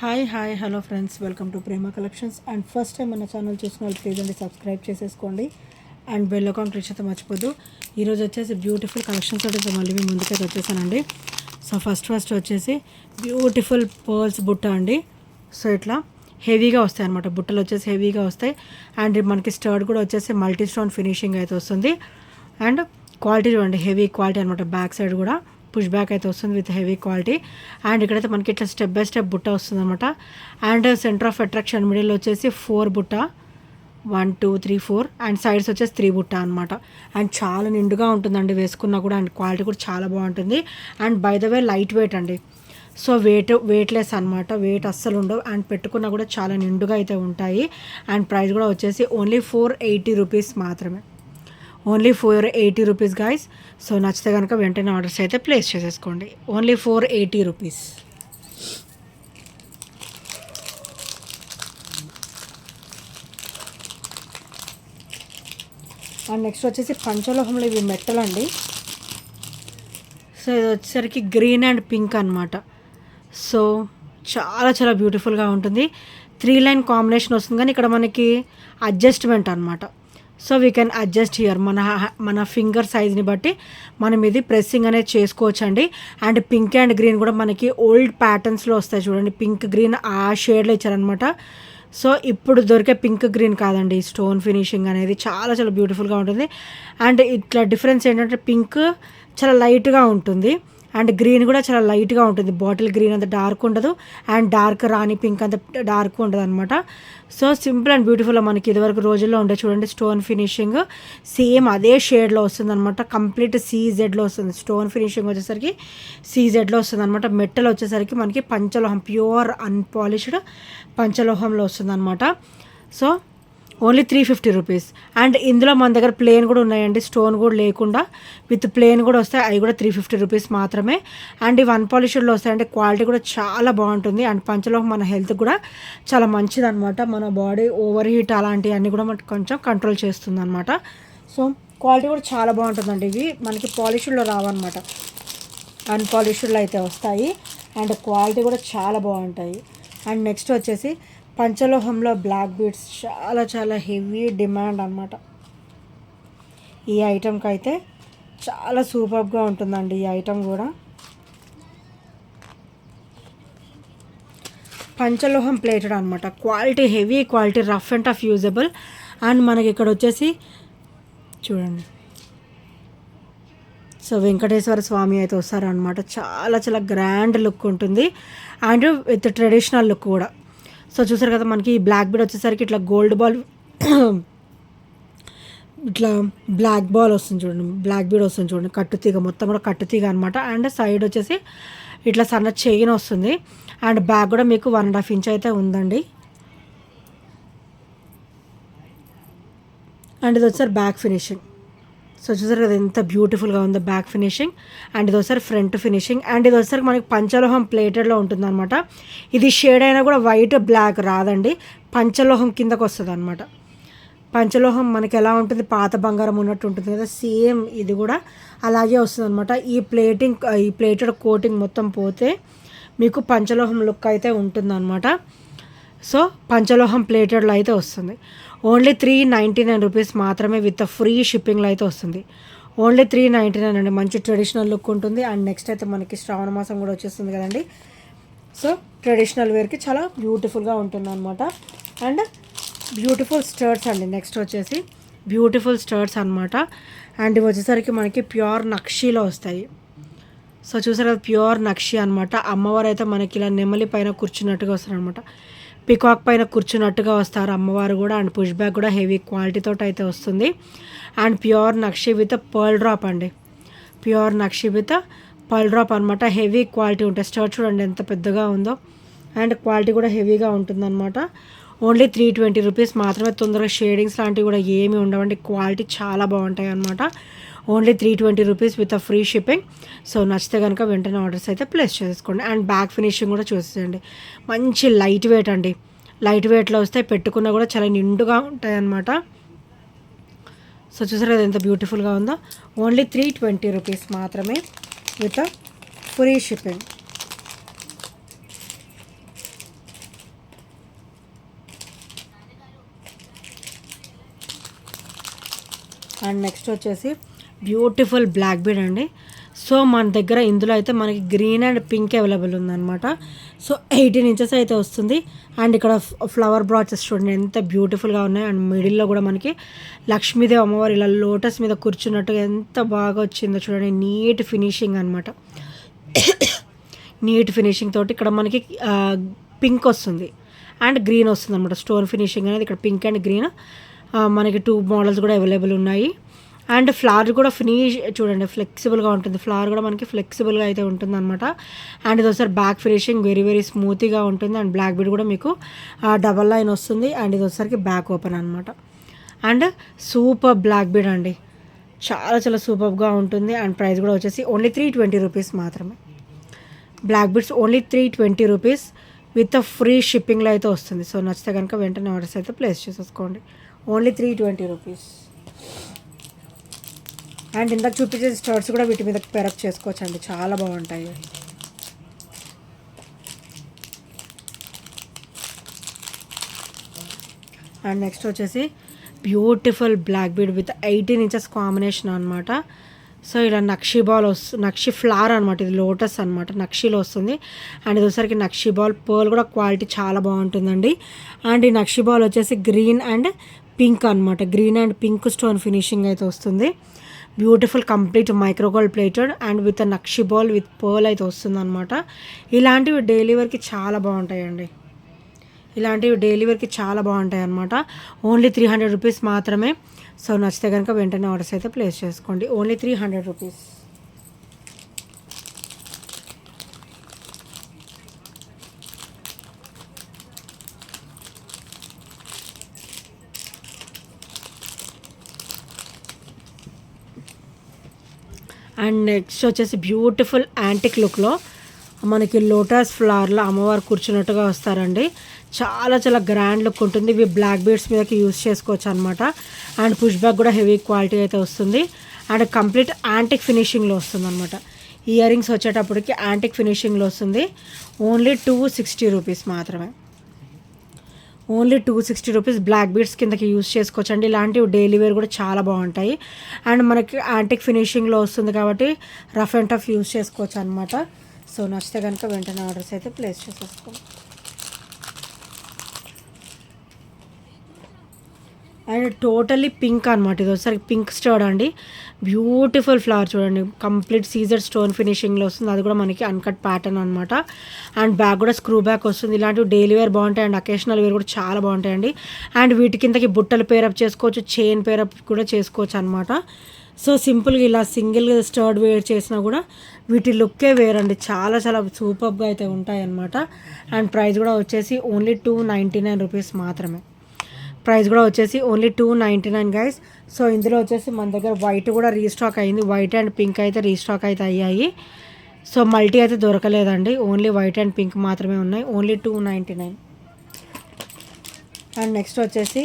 Hi hello friends, welcome to Prema collections. And first time మన channel చూసిన వాళ్ళు please అండి సబ్స్క్రైబ్ చేసేసుకోండి అండ్ బెల్ ఐకాన్ క్లిక్ చేస్తే మర్చిపోద్దు. ఈరోజు వచ్చేసి బ్యూటిఫుల్ కలెక్షన్స్ అయితే మళ్ళీ మేము ముందుకైతే వచ్చేసానండి. సో ఫస్ట్ వచ్చేసి బ్యూటిఫుల్ పర్ల్స్ బుట్ట అండి. సో ఇట్లా హెవీగా వస్తాయి అనమాట, బుట్టలు వచ్చేసి హెవీగా వస్తాయి. అండ్ మనకి స్టర్డ్ కూడా వచ్చేసి మల్టీ స్టోన్ ఫినిషింగ్ అయితే వస్తుంది. అండ్ క్వాలిటీ చూడండి, హెవీ క్వాలిటీ అనమాట. బ్యాక్ సైడ్ కూడా పుష్ బ్యాక్ అయితే వస్తుంది విత్ హెవీ క్వాలిటీ. అండ్ ఇక్కడైతే మనకి ఇట్లా స్టెప్ బై స్టెప్ బుట్ట వస్తుంది అనమాట. And centre of attraction middle వచ్చేసి 4 బుట్ట, 1 2 3 4 అండ్ సైడ్స్ వచ్చేసి 3 బుట్ట అనమాట. అండ్ చాలా నిండుగా ఉంటుందండి వేసుకున్నా కూడా. అండ్ క్వాలిటీ కూడా చాలా బాగుంటుంది. And by the way light weight అండి. సో వెయిట్లెస్ అనమాట, వెయిట్ అస్సలు ఉండవు. అండ్ పెట్టుకున్నా కూడా చాలా నిండుగా అయితే ఉంటాయి. అండ్ ప్రైస్ కూడా వచ్చేసి ఓన్లీ 480 రూపీస్ మాత్రమే. Only 480 rupees guys. సో నచ్చితే కనుక వెంటనే ఆర్డర్స్ అయితే ప్లేస్ చేసేసుకోండి. Only 480 rupees. అండ్ నెక్స్ట్ వచ్చేసి పంచలోహంలో ఇవి మెట్టలండి. సో ఇది వచ్చేసరికి గ్రీన్ అండ్ పింక్ అనమాట. సో చాలా బ్యూటిఫుల్గా ఉంటుంది. 3 లైన్ కాంబినేషన్ వస్తుంది, కానీ ఇక్కడ మనకి అడ్జస్ట్మెంట్ అనమాట. So we can adjust here మన ఫింగర్ సైజ్ని బట్టి మనం ఇది ప్రెస్సింగ్ అనేది చేసుకోవచ్చు అండి. అండ్ పింక్ అండ్ గ్రీన్ కూడా మనకి ఓల్డ్ ప్యాటర్న్స్లో వస్తాయి చూడండి. పింక్ గ్రీన్ ఆ షేడ్లో ఇచ్చారనమాట. సో ఇప్పుడు దొరికే పింక్ గ్రీన్ కాదండి, స్టోన్ ఫినిషింగ్ అనేది చాలా బ్యూటిఫుల్గా ఉంటుంది. అండ్ ఇట్లా డిఫరెన్స్ ఏంటంటే పింక్ చాలా లైట్గా ఉంటుంది అండ్ గ్రీన్ కూడా చాలా లైట్గా ఉంటుంది. బాటిల్ గ్రీన్ అంత డార్క్ ఉండదు అండ్ డార్క్ రాణి పింక్ అంత డార్క్ ఉండదు అనమాట. సో సింపుల్ అండ్ బ్యూటిఫుల్గా మనకి ఇదివరకు రోజుల్లో ఉండే చూడండి స్టోన్ ఫినిషింగ్ సేమ్ అదే షేడ్లో వస్తుంది అనమాట. కంప్లీట్ CZలో వస్తుంది. స్టోన్ ఫినిషింగ్ వచ్చేసరికి CZలో వస్తుంది అనమాట. మెట్టలు వచ్చేసరికి మనకి పంచలోహం, ప్యూర్ అన్పాలిష్డ్ పంచలోహంలో వస్తుంది అనమాట. So only 350 rupees. అండ్ ఇందులో మన దగ్గర ప్లేన్ కూడా ఉన్నాయండి, స్టోన్ కూడా లేకుండా విత్ ప్లేన్ కూడా వస్తాయి. అవి కూడా 350 రూపీస్ మాత్రమే. అండ్ ఇవి అన్పాలిష్డ్లో వస్తాయండి. క్వాలిటీ కూడా చాలా బాగుంటుంది. అండ్ పంచలోహం మన హెల్త్ కూడా చాలా మంచిది అనమాట. మన బాడీ ఓవర్ హీట్ అలాంటివన్నీ కూడా మనకి కొంచెం కంట్రోల్ చేస్తుంది అనమాట. సో క్వాలిటీ కూడా చాలా బాగుంటుందండి. ఇవి మనకి పాలిష్డ్లో రావన్నమాట, అన్పాలిష్డ్లో అయితే వస్తాయి. అండ్ క్వాలిటీ కూడా చాలా బాగుంటాయి. అండ్ నెక్స్ట్ వచ్చేసి పంచలోహంలో బ్లాక్ బీడ్స్ చాలా హెవీ డిమాండ్ అనమాట. ఈ ఐటెంకి అయితే చాలా సూపర్గా ఉంటుందండి ఈ ఐటెం కూడా. పంచలోహం ప్లేటెడ్ అనమాట. Quality heavy quality, rough and tough usable. And మనకి ఇక్కడ వచ్చేసి చూడండి, సో వెంకటేశ్వర స్వామి అయితే వస్తారనమాట. చాలా గ్రాండ్ లుక్ ఉంటుంది అండ్ విత్ ట్రెడిషనల్ లుక్ కూడా. సో చూసారు కదా, మనకి బ్లాక్ బీడ్ వచ్చేసరికి ఇట్లా గోల్డ్ బాల్ ఇట్లా బ్లాక్ బాల్ వస్తుంది చూడండి, బ్లాక్ బీడ్ వస్తుంది చూడండి. కట్టుతీగ మొత్తం కూడా కట్టుతీగ అనమాట. అండ్ సైడ్ వచ్చేసి ఇట్లా సన్న చైన్ వస్తుంది. అండ్ బ్యాక్ కూడా మీకు 1.5 ఇంచ్ అయితే ఉందండి. అండ్ ఇది వచ్చేసరి బ్యాక్ ఫినిషింగ్. సో చూసారు కదా ఎంత బ్యూటిఫుల్గా ఉందో బ్యాక్ ఫినిషింగ్. అండ్ ఇది ఒకసారి ఫ్రంట్ ఫినిషింగ్. అండ్ ఇది ఒకసారి మనకి పంచలోహం ప్లేటెడ్లో ఉంటుంది అనమాట. ఇది షేడ్ అయినా కూడా వైట్ బ్లాక్ రాదండి, పంచలోహం కిందకు వస్తుంది అనమాట. పంచలోహం మనకి ఎలా ఉంటుంది, పాత బంగారం ఉన్నట్టు ఉంటుంది కదా, సేమ్ ఇది కూడా అలాగే వస్తుంది అనమాట. ఈ ప్లేటెడ్ కోటింగ్ మొత్తం పోతే మీకు పంచలోహం లుక్ అయితే ఉంటుంది అనమాట. సో పంచలోహం ప్లేటెడ్లో అయితే వస్తుంది. ఓన్లీ 399 రూపీస్ మాత్రమే విత్ ఫ్రీ షిప్పింగ్లో అయితే వస్తుంది. ఓన్లీ 399 అండి. మంచి ట్రెడిషనల్ లుక్ ఉంటుంది. అండ్ నెక్స్ట్ అయితే మనకి శ్రావణ మాసం కూడా వచ్చేస్తుంది కదండి. సో ట్రెడిషనల్ వేర్కి చాలా బ్యూటిఫుల్గా ఉంటుంది అనమాట. అండ్ బ్యూటిఫుల్ స్టర్ట్స్ అండి. నెక్స్ట్ వచ్చేసి బ్యూటిఫుల్ స్టర్ట్స్ అనమాట. అండ్ ఇవి వచ్చేసరికి మనకి ప్యూర్ నక్షీలో వస్తాయి. సో చూసారు కదా, ప్యూర్ నక్షి అనమాట. అమ్మవారు అయితే మనకి ఇలా నెమలి పైన కూర్చున్నట్టుగా వస్తారు అనమాట. పికాక్ పైన కూర్చున్నట్టుగా వస్తారు అమ్మవారు కూడా. అండ్ పుష్ బ్యాక్ కూడా హెవీ క్వాలిటీతో అయితే వస్తుంది. అండ్ ప్యూర్ నక్షి విత్ పర్ల్ డ్రాప్ అండి. ప్యూర్ నక్షి విత్ పర్ల్ డ్రాప్ అనమాట. హెవీ క్వాలిటీ ఉంటాయి. స్టర్ట్ చూడండి ఎంత పెద్దగా ఉందో. అండ్ క్వాలిటీ కూడా హెవీగా ఉంటుందన్నమాట. ఓన్లీ 320 రూపీస్ మాత్రమే. తొందరగా షేడింగ్స్ లాంటివి కూడా ఏమీ ఉండవండి. క్వాలిటీ చాలా బాగుంటాయి అనమాట. Only 320 rupees with free shipping. So నచ్చితే కనుక వెంటనే ఆర్డర్స్ అయితే ప్లేస్ చేసుకోండి. అండ్ బ్యాక్ ఫినిషింగ్ కూడా చూసేయండి. మంచి లైట్ వెయిట్ అండి. లైట్ వెయిట్లో వస్తాయి, పెట్టుకున్నా కూడా చాలా నిండుగా ఉంటాయి అన్నమాట. సో చూసారు కదా ఎంత బ్యూటిఫుల్గా ఉందో. ఓన్లీ 320 రూపీస్ మాత్రమే with free shipping. And next వచ్చేసి బ్యూటిఫుల్ బ్లాక్ బీడ్ అండి. సో మన దగ్గర ఇందులో అయితే మనకి గ్రీన్ అండ్ పింక్ అవైలబుల్ ఉందన్నమాట. సో 18 ఇంచెస్ అయితే వస్తుంది. అండ్ ఇక్కడ ఫ్లవర్ బ్రాచెస్ చూడండి ఎంత బ్యూటిఫుల్గా ఉన్నాయి. అండ్ మిడిల్లో కూడా మనకి లక్ష్మీదేవి అమ్మవారు ఇలా లోటస్ మీద కూర్చున్నట్టుగా ఎంత బాగా వచ్చిందో చూడండి. నీట్ ఫినిషింగ్ అనమాట. నీట్ ఫినిషింగ్ తోటి ఇక్కడ మనకి పింక్ వస్తుంది అండ్ గ్రీన్ వస్తుంది అనమాట. స్టోన్ ఫినిషింగ్ అనేది ఇక్కడ పింక్ అండ్ గ్రీన్ మనకి 2 మోడల్స్ కూడా అవైలబుల్ ఉన్నాయి. అండ్ ఫ్లవర్ కూడా ఫినిష్ చూడండి ఫ్లెక్సిబుల్గా ఉంటుంది. ఫ్లవర్ కూడా మనకి ఫ్లెక్సిబుల్గా అయితే ఉంటుంది అనమాట. అండ్ ఇది ఒకసారి బ్యాక్ ఫినిషింగ్ వెరీ వెరీ స్మూత్గా ఉంటుంది. అండ్ బ్లాక్ బీడ్ కూడా మీకు డబల్ లైన్ వస్తుంది. అండ్ ఇది ఒకసారికి బ్యాక్ ఓపెన్ అనమాట. అండ్ సూపర్ బ్లాక్ బీడ్ అండి, చాలా చాలా సూపర్గా ఉంటుంది. అండ్ ప్రైస్ కూడా వచ్చేసి ఓన్లీ 320 రూపీస్ మాత్రమే. Black beads only 320 rupees with free షిప్పింగ్లో అయితే వస్తుంది. సో నచ్చితే కనుక వెంటనే ఆర్డర్స్ అయితే ప్లేస్ చేసేసుకోండి. Only 320 rupees. అండ్ ఇందాక చూపించే స్టర్ట్స్ కూడా వీటి మీద పెరప్ చేసుకోవచ్చు అండి, చాలా బాగుంటాయి. అండ్ నెక్స్ట్ వచ్చేసి beautiful black bead with 18 inches combination అనమాట. సో ఇలా నక్షి బాల్ నక్షి ఫ్లవర్ అనమాట. ఇది లోటస్ అనమాట, నక్షిలో వస్తుంది. అండ్ ఇది వచ్చేసరికి నక్షి బాల్ పర్ల్ కూడా క్వాలిటీ చాలా బాగుంటుందండి. అండ్ ఈ నక్షి బాల్ వచ్చేసి గ్రీన్ అండ్ పింక్ అనమాట. Green and pink stone finishing అయితే వస్తుంది. Beautiful complete micro gold plated and with nakshi ball with pearl అయితే వస్తుంది అనమాట. ఇలాంటివి డైలీ వేర్కి చాలా బాగుంటాయండి. ఇలాంటివి డైలీ వేర్కి చాలా బాగుంటాయి అనమాట. ఓన్లీ 300 రూపీస్ మాత్రమే. సో నచ్చితే కనుక వెంటనే ఆర్డర్స్ అయితే ప్లేస్ చేసుకోండి. Only 300 rupees. అండ్ నెక్స్ట్ వచ్చేసి బ్యూటిఫుల్ యాంటిక్ లుక్లో మనకి లోటస్ ఫ్లవర్లో అమ్మవారు కూర్చున్నట్టుగా వస్తారండి. చాలా చాలా గ్రాండ్ లుక్ ఉంటుంది. ఇవి బ్లాక్ బీడ్స్ మీదకి యూస్ చేసుకోవచ్చు అనమాట. అండ్ పుష్ బ్యాక్ కూడా హెవీ క్వాలిటీ అయితే వస్తుంది. అండ్ కంప్లీట్ యాంటిక్ ఫినిషింగ్లో వస్తుంది అనమాట. ఇయర్ రింగ్స్ వచ్చేటప్పటికి యాంటిక్ ఫినిషింగ్లో వస్తుంది. ఓన్లీ 260 రూపీస్ మాత్రమే. Only 260 rupees. బ్లాక్ బీడ్స్ కిందకి యూస్ చేసుకోవచ్చు అండి. ఇలాంటివి డైలీ వేర్ కూడా చాలా బాగుంటాయి. అండ్ మనకి యాంటిక్ ఫినిషింగ్లో వస్తుంది కాబట్టి రఫ్ అండ్ టఫ్ యూస్ చేసుకోవచ్చు అనమాట. సో నచ్చితే కనుక వెంటనే ఆర్డర్స్ అయితే ప్లేస్ చేసేసుకోండి. అండ్ టోటల్లీ పింక్ అనమాట. ఇది ఒకసారి పింక్ స్టర్డ్ అండి. బ్యూటిఫుల్ ఫ్లవర్ చూడండి, కంప్లీట్ సీజర్ స్టోన్ ఫినిషింగ్లో వస్తుంది. అది కూడా మనకి అన్కట్ ప్యాటర్న్ అనమాట. అండ్ బ్యాక్ కూడా స్క్రూ బ్యాక్ వస్తుంది. ఇలాంటివి డైలీ వేర్ బాగుంటాయి అండ్ అకేషనల్ వేర్ కూడా చాలా బాగుంటాయండి. అండ్ వీటి కిందకి బుట్టలు పేరప్ చేసుకోవచ్చు, చైన్ పేరప్ కూడా చేసుకోవచ్చు అనమాట. సో సింపుల్గా ఇలా సింగిల్గా స్టర్డ్ వేర్ చేసినా కూడా వీటి లుక్కే వేరండి, చాలా చాలా సూపర్గా అయితే ఉంటాయి అనమాట. అండ్ ప్రైస్ కూడా వచ్చేసి ఓన్లీ 299 రూపీస్ మాత్రమే. ప్రైస్ కూడా వచ్చేసి ఓన్లీ 299 గైస్. సో ఇందులో వచ్చేసి మన దగ్గర వైట్ కూడా రీస్టాక్ అయ్యింది. వైట్ అండ్ పింక్ అయితే రీస్టాక్ అయితే అయ్యాయి. సో మల్టీ అయితే దొరకలేదండి, ఓన్లీ వైట్ అండ్ పింక్ మాత్రమే ఉన్నాయి. ఓన్లీ 299. అండ్ నెక్స్ట్ వచ్చేసి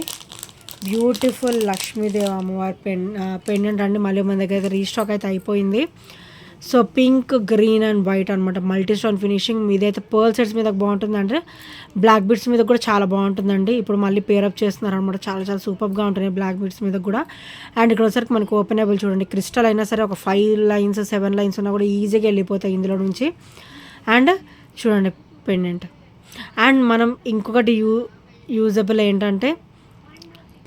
బ్యూటిఫుల్ లక్ష్మీదేవి అమ్మవారి పెండెంట్ అండి. మళ్ళీ మన దగ్గర అయితే రీస్టాక్ అయితే అయిపోయింది. So pink, green and white అనమాట, మల్టీ స్టోన్ ఫినిషింగ్. ఇదైతే పర్ల్ సెట్స్ మీద బాగుంటుంది, అంటే బ్లాక్ బీడ్స్ మీద కూడా చాలా బాగుంటుందండి. ఇప్పుడు మళ్ళీ పేరప్ చేస్తున్నారు అనమాట, చాలా చాలా సూపర్గా ఉంటుంది బ్లాక్ బీడ్స్ మీద కూడా. అండ్ ఇక్కడ వచ్చరికి మనకు ఓపెనబుల్ చూడండి, క్రిస్టల్ అయినా సరే ఒక 5 లైన్స్ 7 లైన్స్ ఉన్నా కూడా ఈజీగా వెళ్ళిపోతాయి ఇందులో నుంచి. అండ్ చూడండి పెండెంట్. అండ్ మనం ఇంకొకటి యూజబుల్ ఏంటంటే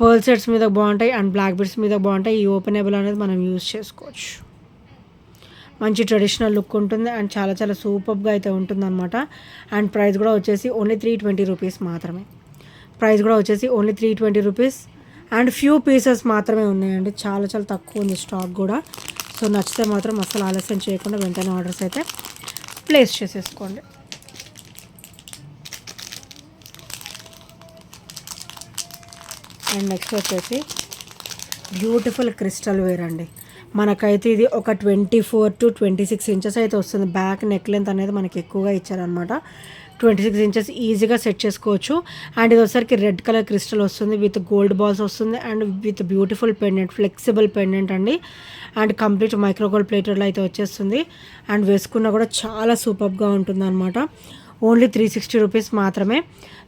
పర్ల్ సెట్స్ మీద బాగుంటాయి అండ్ బ్లాక్ బీడ్స్ మీద బాగుంటాయి. ఈ ఓపెనబుల్ అనేది మనం యూజ్ చేసుకోవచ్చు. మంచి ట్రెడిషనల్ లుక్ ఉంటుంది అండ్ చాలా చాలా సూపర్గా అయితే ఉంటుందన్నమాట. అండ్ ప్రైస్ కూడా వచ్చేసి ఓన్లీ 320 రూపీస్ మాత్రమే. ప్రైస్ కూడా వచ్చేసి only 320 rupees. And few pieces మాత్రమే ఉన్నాయండి, చాలా చాలా తక్కువ ఉంది స్టాక్ కూడా. సో నచ్చితే మాత్రం అసలు ఆలస్యం చేయకుండా వెంటనే ఆర్డర్స్ అయితే ప్లేస్ చేసేసుకోండి. అండ్ నెక్స్ట్ వచ్చేసి బ్యూటిఫుల్ క్రిస్టల్ వేర్ అండి. మనకైతే ఇది ఒక 24 to 26 ఇంచెస్ అయితే వస్తుంది. బ్యాక్ నెక్ లెంత్ అనేది మనకి ఎక్కువగా ఇచ్చారనమాట. 26 ఇంచెస్ ఈజీగా సెట్ చేసుకోవచ్చు. అండ్ ఇది వచ్చరికి రెడ్ కలర్ క్రిస్టల్ వస్తుంది విత్ గోల్డ్ బాల్స్ వస్తుంది and with beautiful pendant, flexible pendant అండి. అండ్ కంప్లీట్ మైక్రోగోల్డ్ ప్లేటెడ్లో అయితే వచ్చేస్తుంది. అండ్ వేసుకున్నా కూడా చాలా సూపర్గా ఉంటుంది అనమాట. ఓన్లీ 360 రూపీస్ మాత్రమే.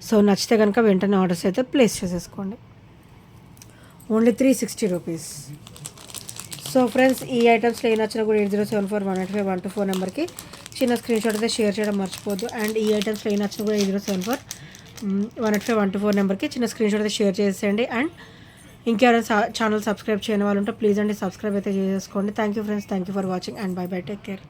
సో నచ్చితే కనుక వెంటనే ఆర్డర్స్ అయితే ప్లేస్ చేసేసుకోండి. Only 360 rupees. సో ఫ్రెండ్స్ ఈ ఐటమ్స్లో ఏ నచ్చినా కూడా 8074185124 నెంబర్కి చిన్న స్క్రీన్ షాట్ అయితే షేర్ చేయడం మర్చిపోద్దు. అండ్ ఈ ఐటమ్స్లో ఏ నచ్చినా కూడా 8074185124 నెంబర్కి చిన్న స్క్రీన్ షాట్ అయితే షేర్ చేసేయండి. అండ్ ఇంకెవరైనా ఛానల్ సబ్స్క్రైబ్ చేయని వాళ్ళు ఉంటే ప్లీజ్ అండి సబ్స్క్రైబ్ అయితే చేసుకోండి. Thank you friends, thank you for watching and by by, take care.